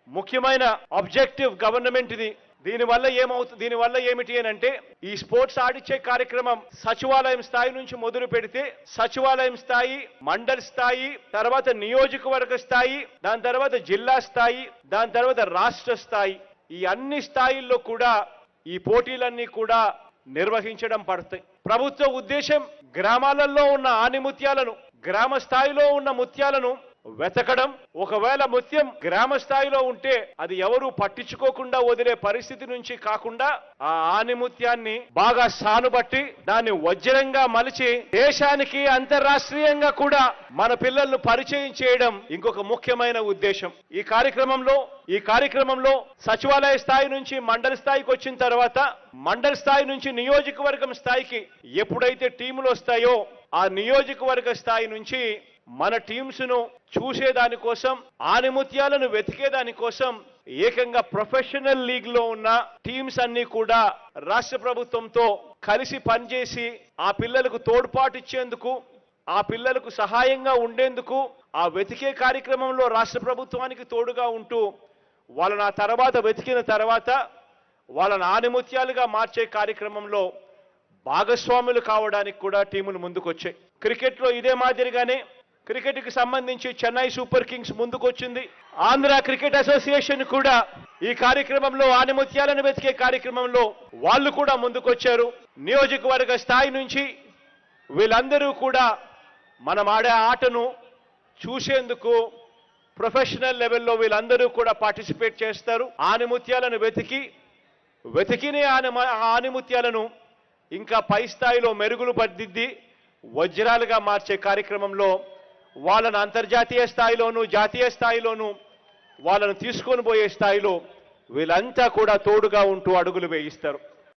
ముఖ్యమైన objective government ఇది. దీనివల్ల ఏమిటి అని అంటే ఈ స్పోర్ట్స్ ఆడిచ్చే కార్యక్రమం సచివాలయం స్థాయి నుంచి మొదలు పెడితే సచివాలయం స్థాయి, మండల్ స్థాయి, తర్వాత నియోజకవర్గ స్థాయి, దాని తర్వాత జిల్లా స్థాయి, దాని తర్వాత రాష్ట్ర స్థాయి, ఈ అన్ని స్థాయిల్లో కూడా ఈ పోటీలన్నీ కూడా నిర్వహించడం పడతాయి. ప్రభుత్వ ఉద్దేశం గ్రామాలలో ఉన్న ఆణిముత్యాలను, గ్రామ స్థాయిలో ఉన్న ముత్యాలను వెతకడం. ఒకవేళ ముత్యం గ్రామ స్థాయిలో ఉంటే అది ఎవరు పట్టించుకోకుండా వదిలే పరిస్థితి నుంచి కాకుండా ఆ ఆణిముత్యాన్ని బాగా సానుబట్టి దాన్ని వజ్రంగా మలిచి దేశానికి అంతర్రాష్ట్రీయంగా కూడా మన పిల్లలను పరిచయం చేయడం ఇంకొక ముఖ్యమైన ఉద్దేశం. ఈ కార్యక్రమంలో సచివాలయ స్థాయి నుంచి మండల స్థాయికి వచ్చిన తర్వాత మండల స్థాయి నుంచి నియోజకవర్గం స్థాయికి ఎప్పుడైతే టీములు వస్తాయో ఆ నియోజకవర్గ స్థాయి నుంచి మన టీమ్స్ ను చూసేదానికోసం, ఆణిముత్యాలను వెతికేదానికోసం ఏకంగా ప్రొఫెషనల్ లీగ్ లో ఉన్న టీమ్స్ అన్ని కూడా రాష్ట్ర ప్రభుత్వంతో కలిసి పనిచేసి ఆ పిల్లలకు తోడ్పాటు ఇచ్చేందుకు, ఆ పిల్లలకు సహాయంగా ఉండేందుకు ఆ వెతికే కార్యక్రమంలో రాష్ట్ర ప్రభుత్వానికి తోడుగా ఉంటూ వాళ్ళని ఆ తర్వాత వెతికిన తర్వాత వాళ్ళని ఆణిముత్యాలుగా మార్చే కార్యక్రమంలో భాగస్వాములు కావడానికి కూడా టీములు ముందుకొచ్చాయి. క్రికెట్లో ఇదే మాదిరిగానే క్రికెట్కి సంబంధించి చెన్నై సూపర్ కింగ్స్ ముందుకొచ్చింది. ఆంధ్ర క్రికెట్ అసోసియేషన్ కూడా ఈ కార్యక్రమంలో ఆణిముత్యాలను వెతికే కార్యక్రమంలో వాళ్ళు కూడా ముందుకొచ్చారు. నియోజకవర్గ స్థాయి నుంచి వీళ్ళందరూ కూడా మనం ఆడే ఆటను చూసేందుకు ప్రొఫెషనల్ లెవెల్లో వీళ్ళందరూ కూడా పార్టిసిపేట్ చేస్తారు. ఆణిముత్యాలను వెతికిన ఆణిముత్యాలను ఇంకా పై స్థాయిలో మెరుగులు పద్దిద్ది వజ్రాలుగా మార్చే కార్యక్రమంలో వాళ్ళను అంతర్జాతీయ స్థాయిలోనూ జాతీయ స్థాయిలోనూ వాళ్ళను తీసుకొని పోయే స్థాయిలో వీళ్ళంతా కూడా తోడుగా ఉంటూ అడుగులు వేయిస్తారు.